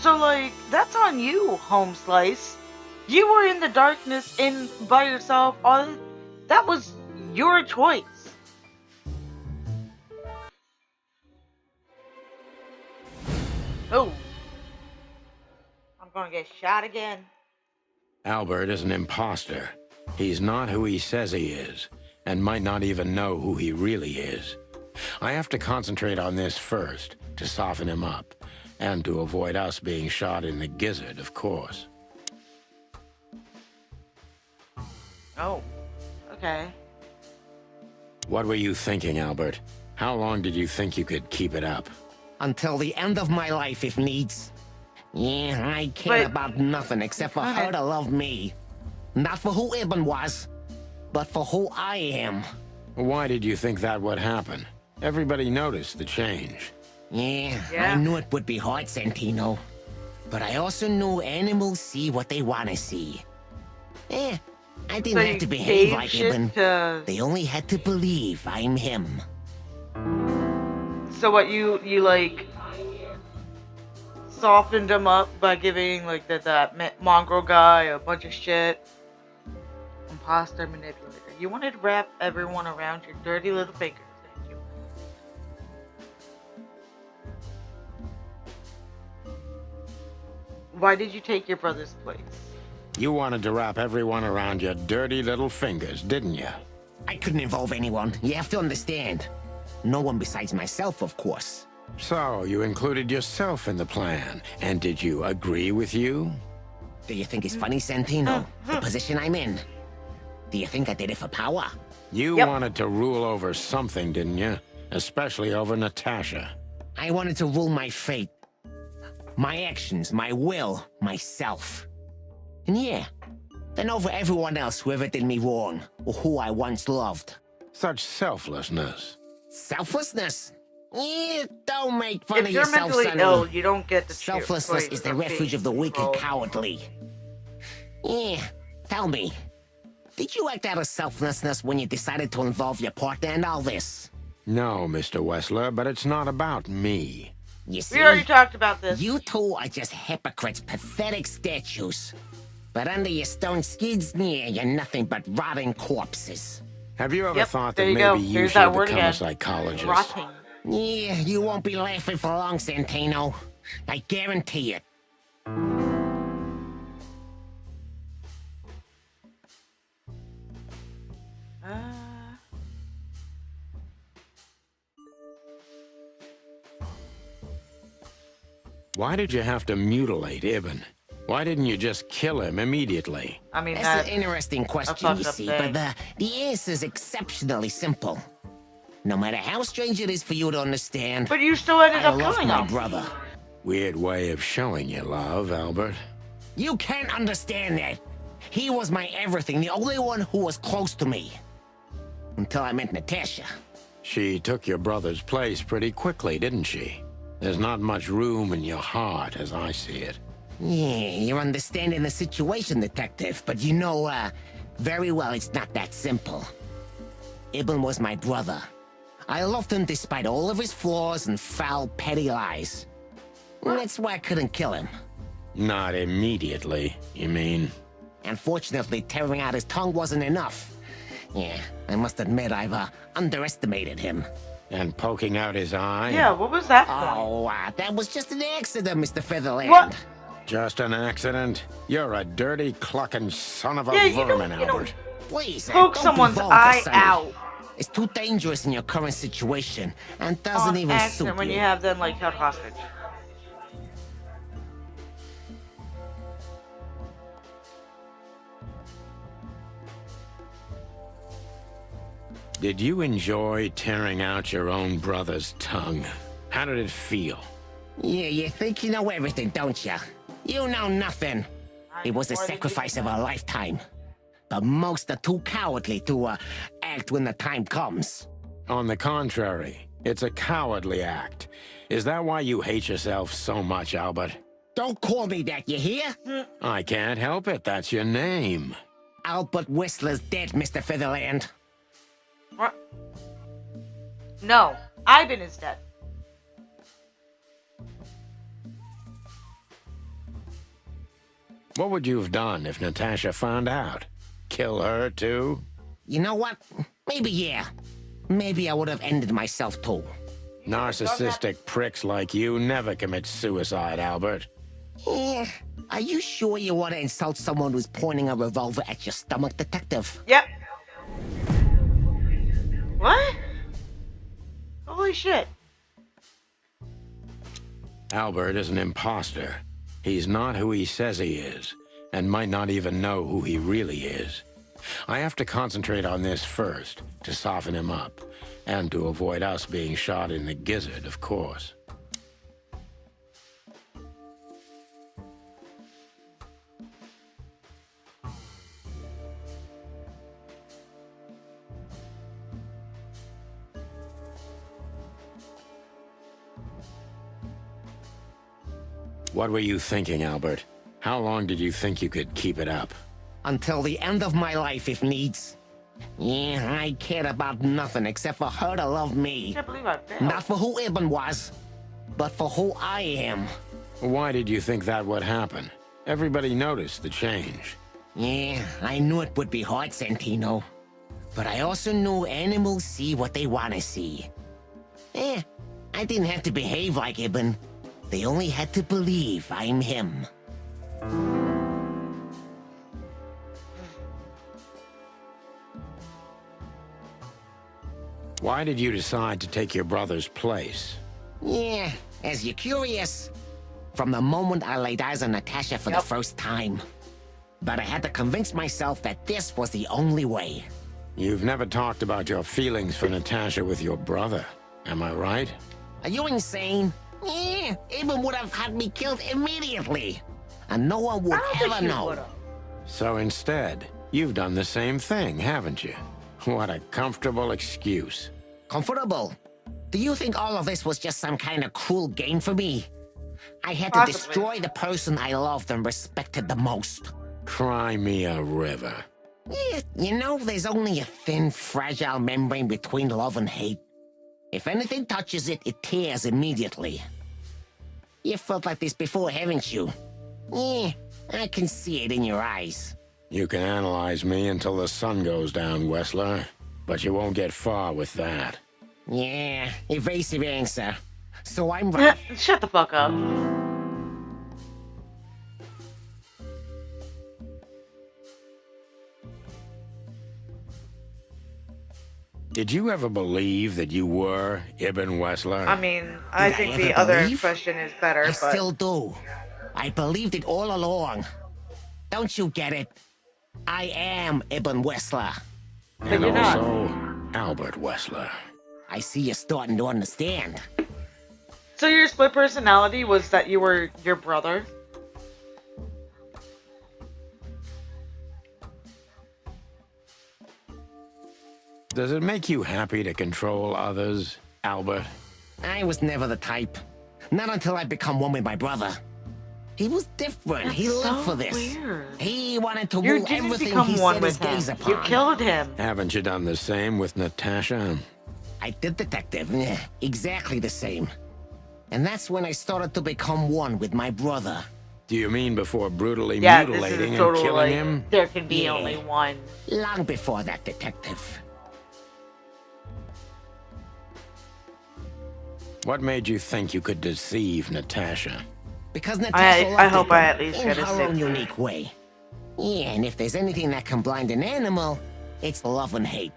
So, like, that's on you, Home Slice. You were in the darkness in by yourself. All that was your choice. Oh, I'm gonna get shot again. Albert is an imposter. He's not who he says he is, and might not even know who he really is. I have to concentrate on this first, to soften him up, and to avoid us being shot in the gizzard, of course. Oh, okay. What were you thinking, Albert? How long did you think you could keep it up? Until the end of my life, if needs. Yeah, I care about nothing except for her to love me. Not for who Ibn was, but for who I am. Why did you think that would happen? Everybody noticed the change. Yeah, I knew it would be hard, Santino. But I also knew animals see what they want to see. Eh, I didn't have to behave like Ibn. They only had to believe I'm him. So what, you like softened him up by giving like that mongrel guy a bunch of shit? Imposter manipulator. You wanted to wrap everyone around your dirty little fingers, didn't you? Why did you take your brother's place? You wanted to wrap everyone around your dirty little fingers, didn't you? I couldn't involve anyone. You have to understand. No one besides myself, of course. So, you included yourself in the plan, and did you agree with you? Do you think it's funny, Santino? The position I'm in? Do you think I did it for power? You wanted to rule over something, didn't you? Especially over Natasha. I wanted to rule my fate. My actions, my will, myself. And yeah, then over everyone else who ever did me wrong, or who I once loved. Such selflessness. Selflessness? Yeah, don't make fun of If you're yourself, mentally Sonny. ill, you don't get the Selflessness is the refuge of the weak and cowardly. Yeah, tell me. Did you act out of selflessness when you decided to involve your partner in all this? No, Mr. Wessler, but it's not about me. You see, we already talked about this. You two are just hypocrites, pathetic statues. But under your stone skids, yeah, you're nothing but rotting corpses. Have you ever thought that there you maybe go. you Here's should that word become a again. psychologist? Rotting. Yeah, you won't be laughing for long, Santino. I guarantee it. Why did you have to mutilate Ibn? Why didn't you just kill him immediately? I mean, that's an interesting question, you see, thing. but the answer is exceptionally simple. No matter how strange it is for you to understand, but you still ended up killing killing my him. brother. Weird way of showing your love, Albert. You can't understand that. He was my everything, the only one who was close to me. Until I met Natasha. She took your brother's place pretty quickly, didn't she? There's not much room in your heart, as I see it. Yeah, you're understanding the situation, Detective, but you know, very well it's not that simple. Ibn was my brother. I loved him despite all of his flaws and foul, petty lies. And that's why I couldn't kill him. Not immediately, you mean? Unfortunately, tearing out his tongue wasn't enough. Yeah, I must admit I've underestimated him. And poking out his eye? Yeah, what was that for? Oh, that was just an accident, Mr. Featherland. What? Just an accident? You're a dirty, clucking son of a vermin, Albert. Please, poke don't someone's be vulgar, eye Sonny. out. It's too dangerous in your current situation, and doesn't even suit you. When you have them like held hostage. Did you enjoy tearing out your own brother's tongue? How did it feel? Yeah, you think you know everything, don't you? You know nothing. It was a sacrifice of a lifetime. But most are too cowardly to act when the time comes. On the contrary, it's a cowardly act. Is that why you hate yourself so much, Albert? Don't call me that, you hear? I can't help it, that's your name. Albert Whistler's dead, Mr. Featherland. What? No, Ivan is dead. What would you have done if Natasha found out? Kill her, too? You know what? Maybe, yeah. Maybe I would have ended myself, too. Narcissistic pricks like you never commit suicide, Albert. Yeah. Are you sure you want to insult someone who's pointing a revolver at your stomach, Detective? Yep. What? Holy shit. Albert is an imposter. He's not who he says he is, and might not even know who he really is. I have to concentrate on this first, to soften him up, and to avoid us being shot in the gizzard, of course. What were you thinking, Albert? How long did you think you could keep it up? Until the end of my life, if needs. Yeah, I cared about nothing except for her to love I me. can't believe I failed. Not for who Ibn was, but for who I am. Why did you think that would happen? Everybody noticed the change. Yeah, I knew it would be hard, Santino. But I also knew animals see what they want to see. I didn't have to behave like Ibn. They only had to believe I'm him. Why did you decide to take your brother's place? Yeah, as you're curious, from the moment I laid eyes on Natasha for the first time. But I had to convince myself that this was the only way. You've never talked about your feelings for Natasha with your brother, am I right? Are you insane? Yeah, Ibn would have had me killed immediately. And no one would I don't think ever she know. would've. So instead, you've done the same thing, haven't you? What a comfortable excuse. Comfortable? Do you think all of this was just some kind of cruel game for me? I had to Possibly. destroy the person I loved and respected the most. Cry me a river. Yeah, you know, there's only a thin, fragile membrane between love and hate. If anything touches it, it tears immediately. You felt like this before, haven't you? Yeah, I can see it in your eyes. You can analyze me until the sun goes down, Wessler, but you won't get far with that. Yeah, evasive answer. So I'm right. Shut the fuck up. Did you ever believe that you were Ibn Wessler? I mean, I Did I think ever the other believe? question is better, I but still do. I believed it all along. Don't you get it? I am Ibn Wessler. and you're not. also Albert Wessler. I see you're starting to understand. so your split personality was that you were your brother? Does it make you happy to control others, Albert? I was never the type. Not until I become one with my brother. He was different. He That's lived so for this. weird. He wanted to You rule didn't everything become he one set his with him. gaze You upon. killed him. Haven't you done the same with Natasha? I did, Detective. Yeah, exactly the same. And that's when I started to become one with my brother. Do you mean before brutally Yeah, this mutilating is and total killing like him? there can be Yeah. only one. Long before that, Detective. What made you think you could deceive Natasha? Because Natasha I loved hope Ibn I at least in get a her sip. own unique way. Yeah, and if there's anything that can blind an animal, it's love and hate.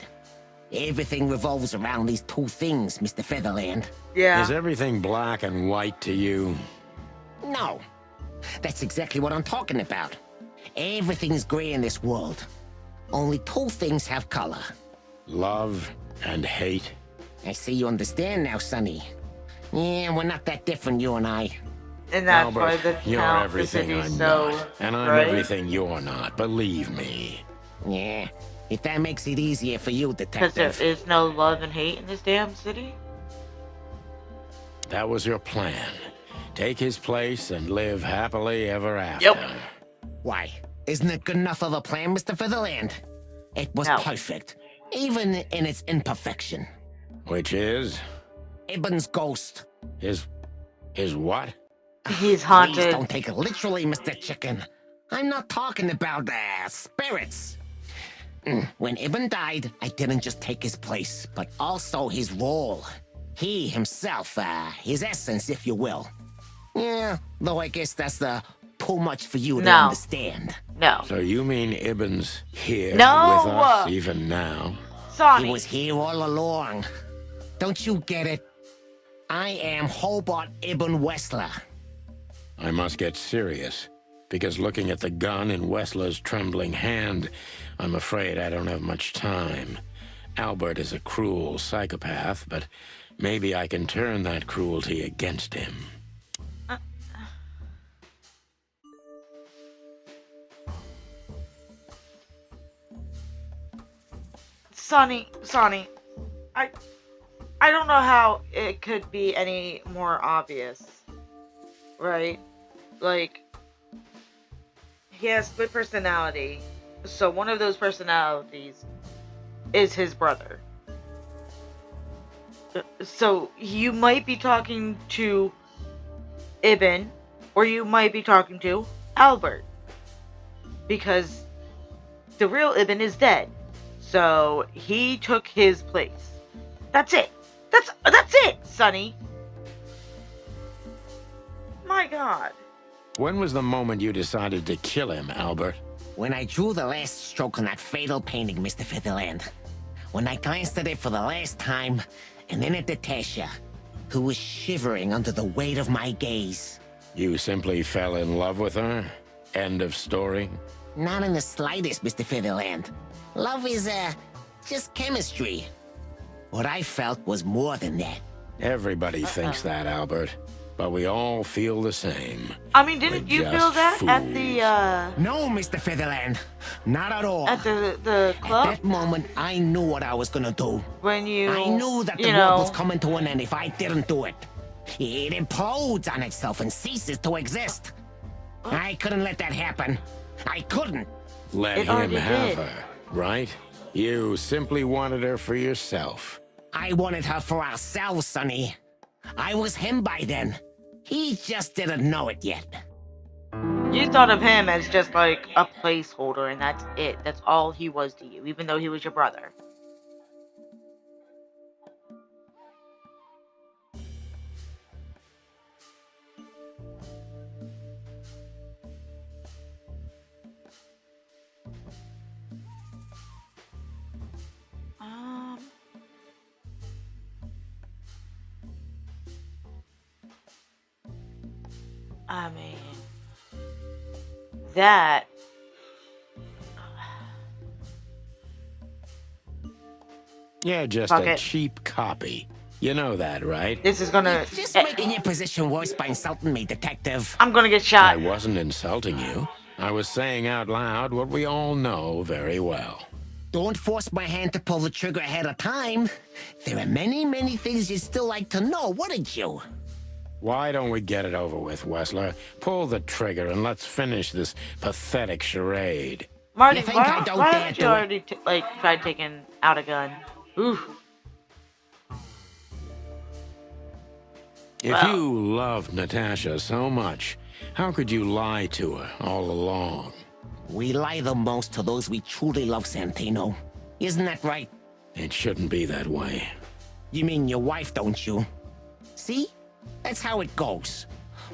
Everything revolves around these two things, Mr. Featherland. Yeah. Is everything black and white to you? No. That's exactly what I'm talking about. Everything's gray in this world. Only two things have color. Love and hate? I see you understand now, Sonny. Yeah, we're not that different, you and I. And that's why Albert, the you're town, the everything city's I'm so not. And I'm right? everything you're not, believe me. Yeah, if that makes it easier for you, Because there Detective. is no love and hate in this damn city. That was your plan. Take his place and live happily ever after. Yep. Why? Isn't it good enough of a plan, Mr. Featherland? It was No. perfect, even in its imperfection. Which is? Ibn's ghost. His what? He's Please haunted. don't take it literally, Mr. Chicken. I'm not talking about spirits. When Ibn died, I didn't just take his place, but also his role. He himself, his essence, if you will. Yeah, though I guess that's too much for you to No. understand. No. So you mean Ibn's here No! with us even now? Sonny. He was here all along. Don't you get it? I am Hobart Ibn Wessler. I must get serious, because looking at the gun in Wessler's trembling hand, I'm afraid I don't have much time. Albert is a cruel psychopath, but maybe I can turn that cruelty against him. Sonny, I don't know how it could be any more obvious, right? Like, he has split personality, so one of those personalities is his brother. So you might be talking to Ibn, or you might be talking to Albert, because the real Ibn is dead. So he took his place. That's it. That's it, Sonny. My God. When was the moment you decided to kill him, Albert? When I drew the last stroke on that fatal painting, Mr. Featherland. When I glanced at it for the last time, and then at Natasha, who was shivering under the weight of my gaze. You simply fell in love with her? End of story? Not in the slightest, Mr. Featherland. Love is, just chemistry. What I felt was more than that. Everybody thinks that, Albert. But we all feel the same. I mean, didn't We're you just feel that at fools. the, No, Mr. Featherland. Not at all. at the club? At that moment, I knew what I was gonna do. When you, I knew that the you world know, was coming to an end if I didn't do it. It implodes on itself and ceases to exist. I couldn't let that happen. I couldn't. Let It him already have did. her, right? You simply wanted her for yourself. I wanted her for ourselves, Sonny. I was him by then. He just didn't know it yet. you thought of him as just like a placeholder, and that's it. That's all he was to you, even though he was your brother. Um, I mean, that. Yeah, just Fuck a it. cheap copy. You know that, right? This is gonna. Just making your position worse by insulting me, detective. I'm gonna get I shot. wasn't insulting you. I was saying out loud what we all know very well. Don't force my hand to pull the trigger ahead of time. There are many, many things you'd still like to know, wouldn't you? Why don't we get it over with, Wessler? Pull the trigger and let's finish this pathetic charade. Marty, You think I don't why dare haven't do you it? already tried taking out a gun? Oof. If Wow. you loved Natasha so much, how could you lie to her all along? We lie the most to those we truly love, Santino. Isn't that right? It shouldn't be that way. You mean your wife, don't you? See? That's how it goes.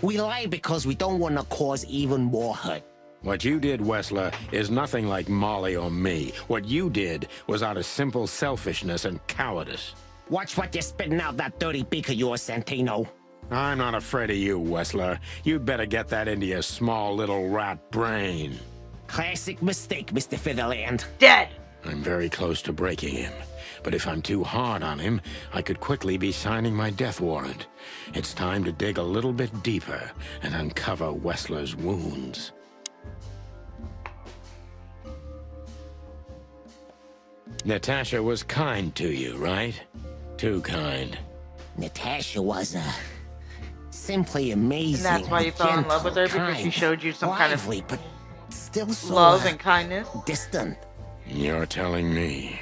We lie because we don't want to cause even more hurt. What you did, Wessler, is nothing like Molly or me. What you did was out of simple selfishness and cowardice. Watch what you're spitting out that dirty beak of yours, Santino. I'm not afraid of you, Wessler. You'd better get that into your small little rat brain. Classic mistake, Mr. Featherland. Dead. I'm very close to breaking him. But if I'm too hard on him, I could quickly be signing my death warrant. It's time to dig a little bit deeper and uncover Wessler's wounds. Natasha was kind to you, right? Too kind. Natasha was, simply amazing. And that's why you fell in love with her, gentle, because she kind, showed you some kind of lively, but still so, love and kindness. distant. You're telling me.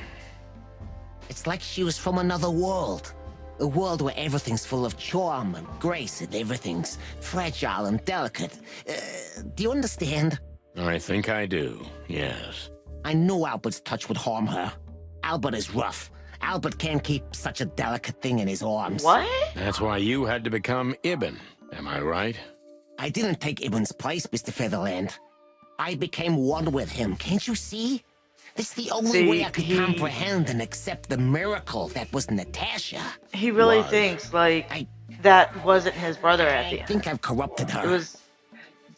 It's like she was from another world. A world where everything's full of charm and grace and everything's fragile and delicate. Do you understand? I think I do, yes. I knew Albert's touch would harm her. Albert is rough. Albert can't keep such a delicate thing in his arms. What? That's why you had to become Ibn, am I right? I didn't take Ibn's place, Mr. Featherland. I became one with him, can't you see? It's the only way I could comprehend and accept the miracle that was Natasha. He really Was. thinks, like, I- that wasn't his brother at the I end. think I've corrupted her. It was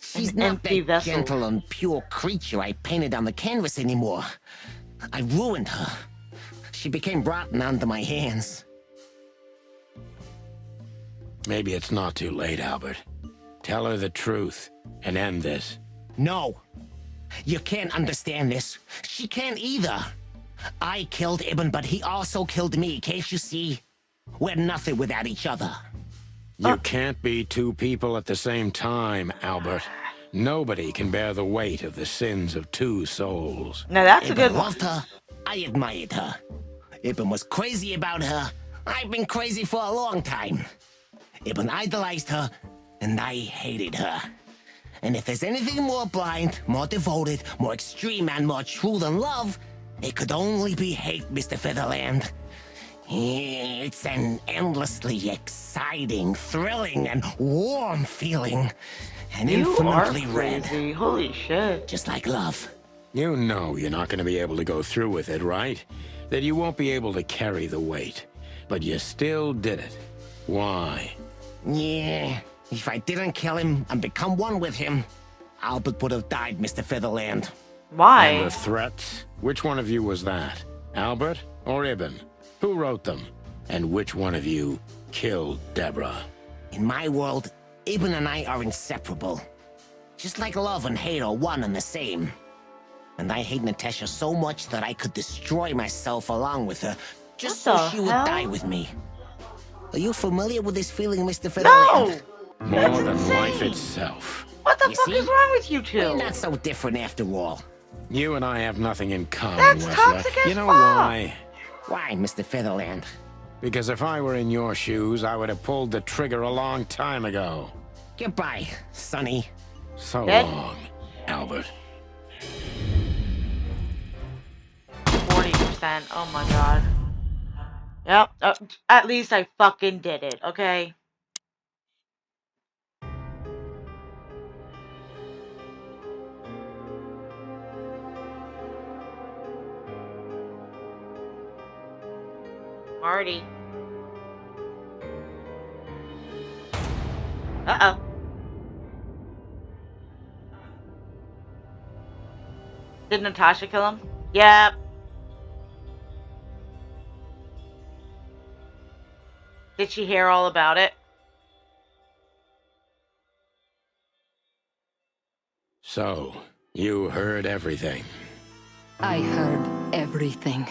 She's an not empty that vessel. gentle and pure creature I painted on the canvas anymore. I ruined her. She became rotten under my hands. Maybe it's not too late, Albert. Tell her the truth and end this. No. You can't understand this. She can't either. I killed Ibn, but he also killed me, can't you see? We're nothing without each other. You can't be two people at the same time, Albert. Nobody can bear the weight of the sins of two souls. now that's a Ibn good one. loved her. I admired her. Ibn was crazy about her. I've been crazy for a long time. Ibn idolized her, and I hated her. And if there's anything more blind, more devoted, more extreme, and more true than love, it could only be hate, Mr. Featherland. It's an endlessly exciting, thrilling, and warm feeling. And You are infinitely red, crazy. Holy shit. just like love. You know you're not going to be able to go through with it, right? That you won't be able to carry the weight. But you still did it. Why? Yeah, if I didn't kill him and become one with him, Albert would have died, Mr. Featherland. And Why? the threats? Which one of you was that? Albert or Ibn? Who wrote them? And which one of you killed Deborah? In my world, Ibn and I are inseparable. Just like love and hate are one and the same. And I hate Natasha so much that I could destroy myself along with her, just What so the she would hell? die with me. Are you familiar with this feeling, Mr. Featherland? No! More That's than insane. life itself. What the You fuck see? is wrong with you We're two? not so different after all. You and I have nothing in common, That's Wesley. toxic as You know fuck. why? Why, Mr. Featherland? Because if I were in your shoes, I would have pulled the trigger a long time ago. Goodbye, Sonny. So Dead? long, Albert. 40%. Oh my god. Yep. At least I fucking did it, okay? Marty. Uh-oh. Did Natasha kill him? Yep. Did she hear all about it? So, you heard everything. I heard everything.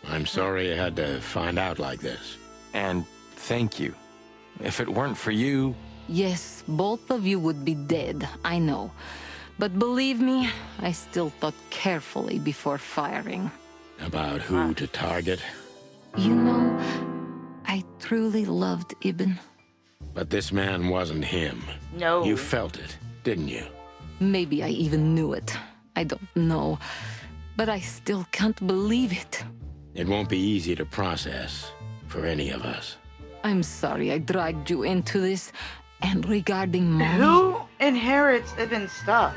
I'm sorry you had to find out like this. And thank you. If it weren't for you, Yes, both of you would be dead, I know. But believe me, I still thought carefully before firing. About who to target. You know, I truly loved Ibn. But this man wasn't him. No. You felt it, didn't you? Maybe I even knew it. I don't know. But I still can't believe it. It won't be easy to process for any of us. I'm sorry I dragged you into this. And regarding Molly, Who inherits Ibn's stuff?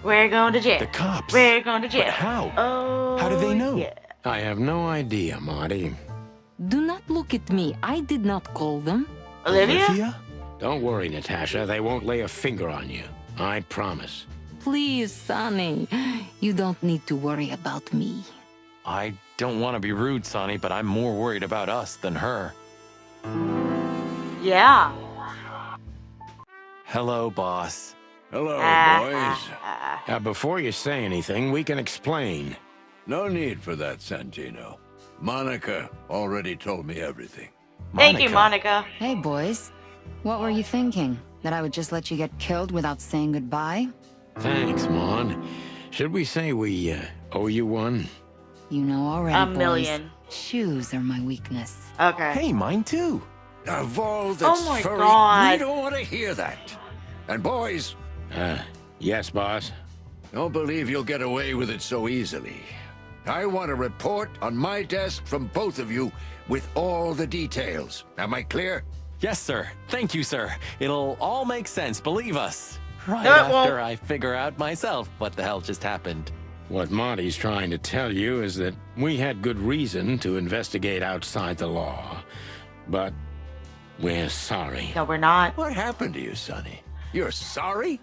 We're going to jail. the cops. We're going to jail. But how? Oh, How do they know? Yeah. I have no idea, Marty. do not look at me. I did not call them. Olivia? Don't worry, Natasha. They won't lay a finger on you. I promise. Please, Sonny. You don't need to worry about me. I don't want to be rude, Sonny, but I'm more worried about us than her. Yeah. Hello, boss. Hello, boys. Before you say anything, we can explain. No need for that, Santino. Monica already told me everything. Thank you, Monica. Hey, boys. What were you thinking? That I would just let you get killed without saying goodbye? Thanks, Mon. Should we say we owe you one? You know already, A boys. million. Shoes are my weakness. Okay. Hey, mine too. Of all that's my furry, God. we don't want to hear that. And boys, Yes, boss. don't believe you'll get away with it so easily. I want a report on my desk from both of you with all the details. Am I clear? Yes, sir. Thank you, sir. It'll all make sense, believe us. Right No, it won't. after I figure out myself what the hell just happened. What Monty's trying to tell you is that we had good reason to investigate outside the law. But we're sorry. No, we're not. What happened to you, Sonny? You're sorry?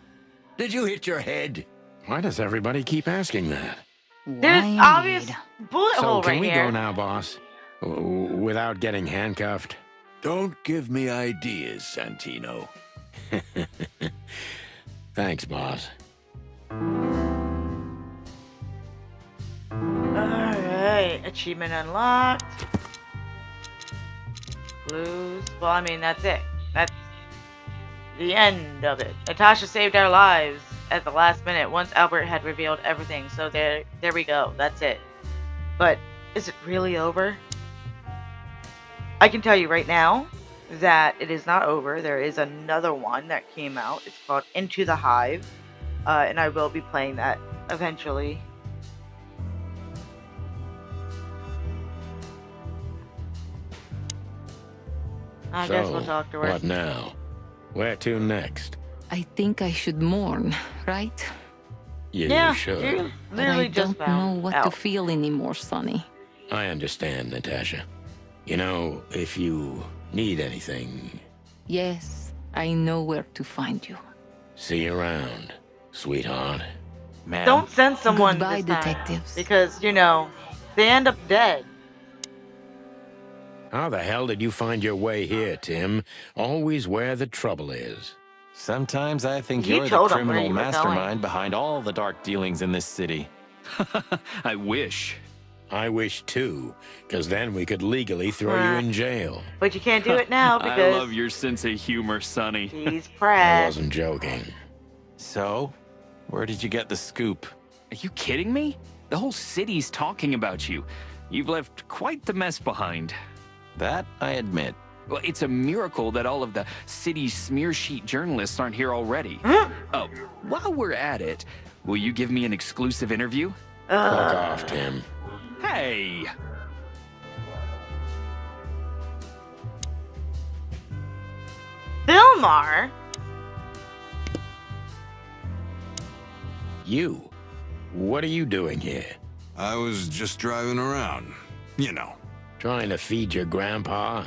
Did you hit your head? Why does everybody keep asking that? There's Why obvious indeed? bullet So hole can right we here. go now, boss? Without getting handcuffed? Don't give me ideas, Santino. Thanks, boss. Alright, achievement unlocked. Blues. Well, I mean, that's it. That's the end of it. Natasha saved our lives at the last minute once Albert had revealed everything. So there we go. That's it. But is it really over? I can tell you right now that it is not over. There is another one that came out. It's called Into the Hive. And I will be playing that eventually. I guess we'll talk to her. What now? Where to next? I think I should mourn, right? You Yeah, should. you But literally I just don't know found what out. to feel anymore, Sonny. I understand, Natasha. You know, if you need anything, Yes, I know where to find you. see you around, sweetheart. Man, Don't send someone Goodbye, this time, detectives. because you know they end up dead. How the hell did you find your way here, Tim? Always where the trouble is. sometimes I think You you're the told 'em where criminal you were going. mastermind behind all the dark dealings in this city. I wish. I wish too, because then we could legally throw you in jail. But you can't do it now I because love your sense of humor, Sonny. he's I Pratt. wasn't joking. So, where did you get the scoop? Are you kidding me? The whole city's talking about you. You've left quite the mess behind. That I admit. Well, it's a miracle that all of the city's smear sheet journalists aren't here already. Oh, while we're at it, will you give me an exclusive interview? Fuck off, Tim. Hey! Vilmar? You? What are you doing here? I was just driving around. You know. Trying to feed your grandpa?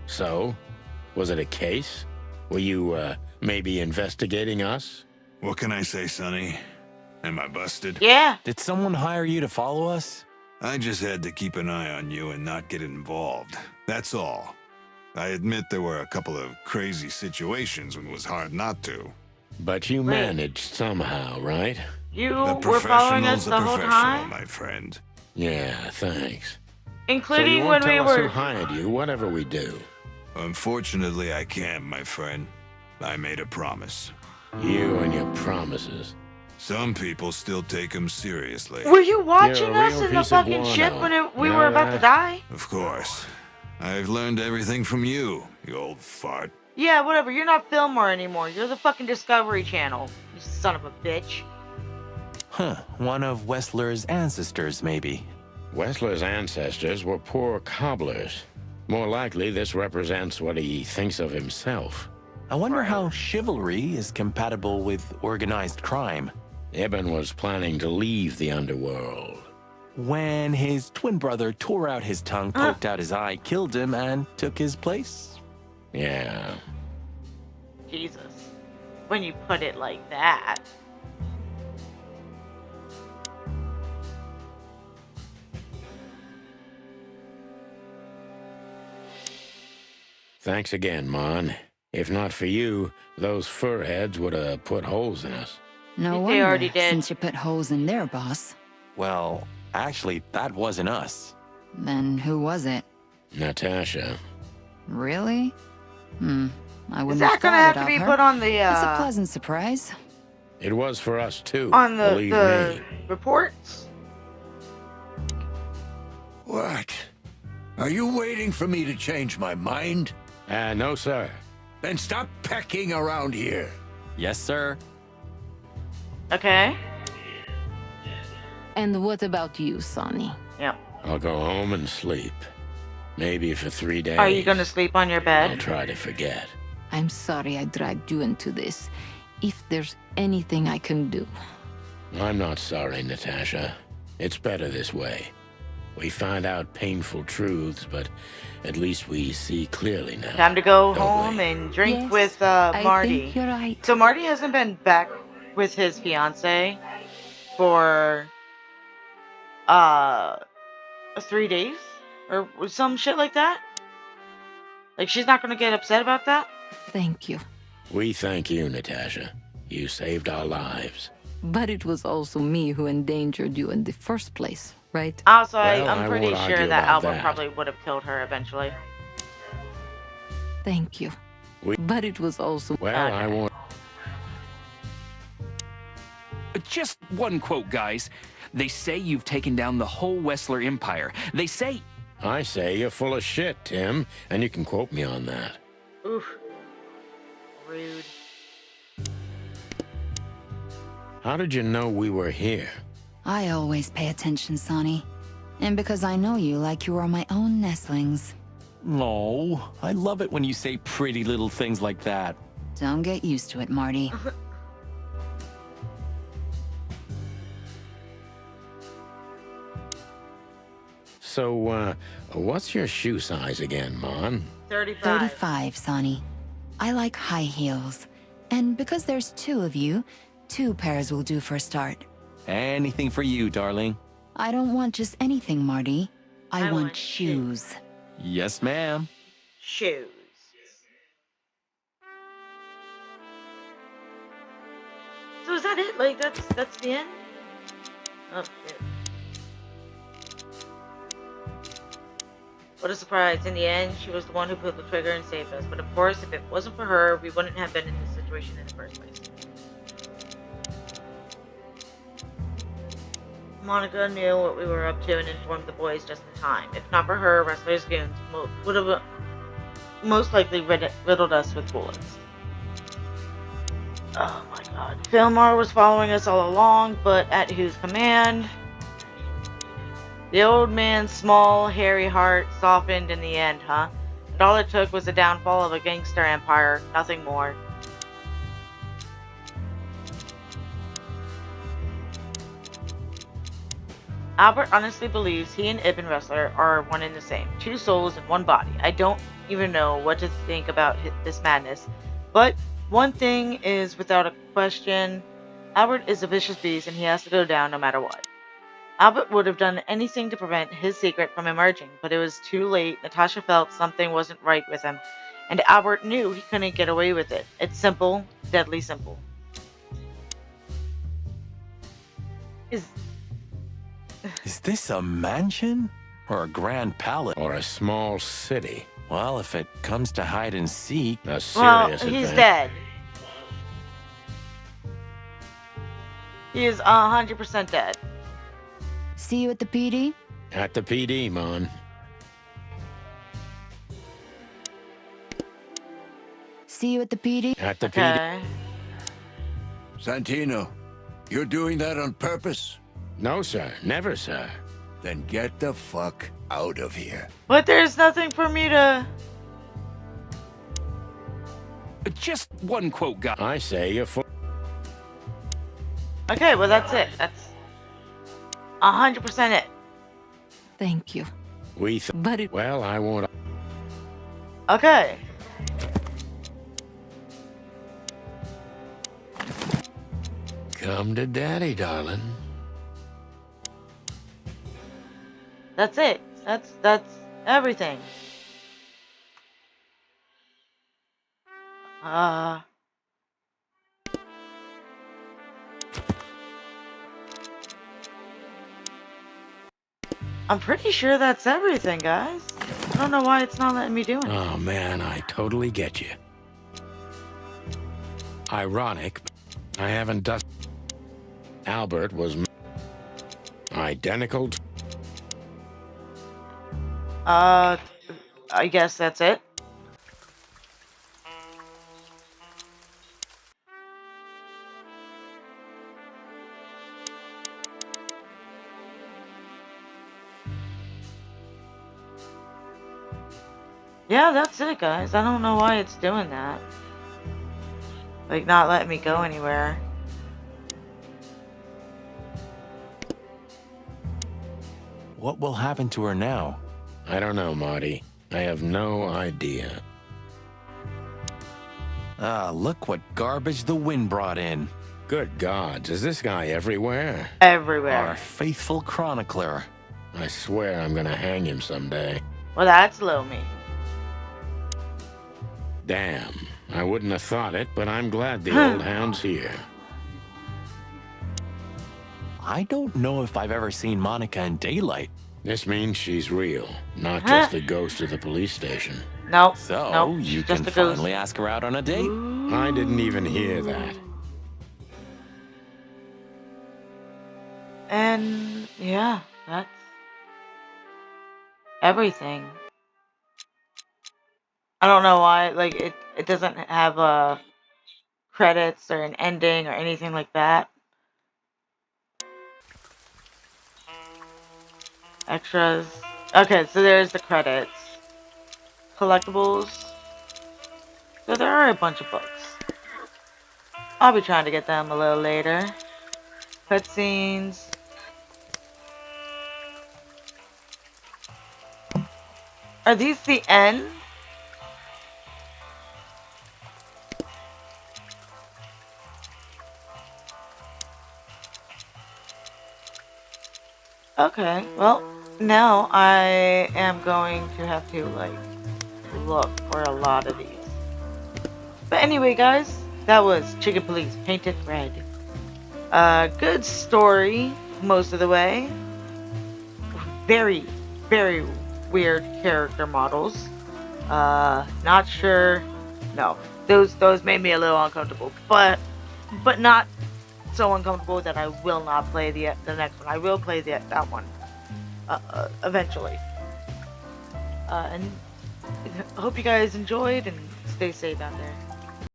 So? Was it a case? Were you, maybe investigating us? What can I say, Sonny? Am I busted? Yeah. Did someone hire you to follow us? I just had to keep an eye on you and not get involved. That's all. I admit there were a couple of crazy situations when it was hard not to. But you managed somehow, right? You The were following us professional's a the whole professional, time? my friend. Yeah, thanks. So you Including won't when we tell us who were... hired you, whatever we do. Unfortunately, I can't, my friend. I made a promise. You and your promises. Some people still take them seriously. Were you watching You're a us real in the piece of fucking ship guano. when we You were know about to that? die? Of course. I've learned everything from you, you old fart. Yeah, whatever. You're not Fillmore anymore. You're the fucking Discovery Channel. You son of a bitch. Huh, one of Wessler's ancestors, maybe. Wessler's ancestors were poor cobblers. More likely, this represents what he thinks of himself. I wonder how chivalry is compatible with organized crime. Ibn was planning to leave the underworld. When his twin brother tore out his tongue, poked out his eye, killed him, and took his place? Yeah. Jesus. When you put it like that. Thanks again, Mon. If not for you, those furheads would have put holes in us. No They wonder, already did. since you put holes in their boss. Well, actually, that wasn't us. Then who was it? Natasha. Really? I Is wouldn't that have gonna thought have it to of be her. put on the, It's a pleasant surprise. It was for us, too. on believe the me. reports? What? Are you waiting for me to change my mind? No, sir. Then stop pecking around here. Yes, sir. Okay. And what about you, Sonny? Yeah. I'll go home and sleep. Maybe for 3 days. Are you gonna sleep on your I'll bed? try to forget. I'm sorry I dragged you into this. If there's anything I can do. I'm not sorry, Natasha. It's better this way. We find out painful truths, but at least we see clearly now. Time to go Don't home we? and drink Yes, with I Marty. think you're right. So Marty hasn't been back with his fiance for 3 days or some shit like that. Like she's not gonna get upset about that. Thank you. We thank you, Natasha. You saved our lives. But it was also me who endangered you in the first place, right? Also, Well, I'm I pretty won't sure argue that about Albert that. probably would have killed her eventually. Thank you. We- But it was also... Well, I Okay. won't. Just one quote, guys. They say you've taken down the whole Wessler Empire. They say... I say you're full of shit, Tim, and you can quote me on that. Oof. Rude. How did you know we were here? I always pay attention, Sonny. And because I know you like you are my own nestlings. No, I love it when you say pretty little things like that. Don't get used to it, Marty. So, what's your shoe size again, Mon? 35. 35, Sonny. I like high heels. And because there's 2 of you, 2 pairs will do for a start. Anything for you, darling. I don't want just anything, Marty. I want shoes. shoes. Yes, ma'am. Shoes. So is that it? Like that's the end? Oh shit. What a surprise. In the end, she was the one who pulled the trigger and saved us. But of course, if it wasn't for her, we wouldn't have been in this situation in the first place. Monica knew what we were up to and informed the boys just in time. If not for her, Wrestler's goons would have most likely riddled us with bullets. Oh my god. Fillmore was following us all along, but at whose command? The old man's small, hairy heart softened in the end, huh? And all it took was the downfall of a gangster empire, nothing more. Albert honestly believes he and Ibn Wrestler are one and the same. 2 souls in 1 body. I don't even know what to think about this madness. But one thing is without a question, Albert is a vicious beast and he has to go down no matter what. Albert would have done anything to prevent his secret from emerging, but it was too late. Natasha felt something wasn't right with him, and Albert knew he couldn't get away with it. It's simple, deadly simple. Is this a mansion? Or a grand palace? Or a small city? Well, if it comes to hide and seek... A Well, serious he's event. dead. He is 100% dead. See you at the PD? At the PD, Mon. See you at the PD? At the PD. Okay. Santino, you're doing that on purpose? No, sir. Never, sir. Then get the fuck out of here. But there's nothing for me to... Just one quote, guys. I say you're full. Okay, well that's it. That's 100% it. Thank you. But it. Well, I won't. Okay. Come to daddy, darling. That's it. That's everything. I'm pretty sure that's everything, guys. I don't know why it's not letting me do it. Oh, man, I totally get you. Ironic, I haven't done... Albert was... identical to... I guess that's it. Yeah, that's it, guys. I don't know why it's doing that. Like, not letting me go anywhere. What will happen to her now? I don't know, Marty. I have no idea. Ah, look what garbage the wind brought in. Good gods, is this guy everywhere? Everywhere. Our faithful chronicler. I swear I'm gonna hang him someday. Well, that's low me. Damn, I wouldn't have thought it, but I'm glad the old hound's here. I don't know if I've ever seen Monica in daylight. This means she's real, not just a ghost of the police station. Nope. So, nope. you She's can just a ghost. finally ask her out on a date. I didn't even hear that. And yeah, that's everything. I don't know why, like, it doesn't have credits or an ending or anything like that. Extras. Okay, so there's the credits. Collectibles. So there are a bunch of books. I'll be trying to get them a little later. Cutscenes. Are these the end? Okay, well, now I am going to have to, like, look for a lot of these. But anyway, guys, that was Chicken Police Painted Red. Good story most of the way. Very, very weird character models. Not sure. No, those made me a little uncomfortable, but not so uncomfortable that I will not play the next one. I will play that one eventually. And I hope you guys enjoyed, and stay safe out there.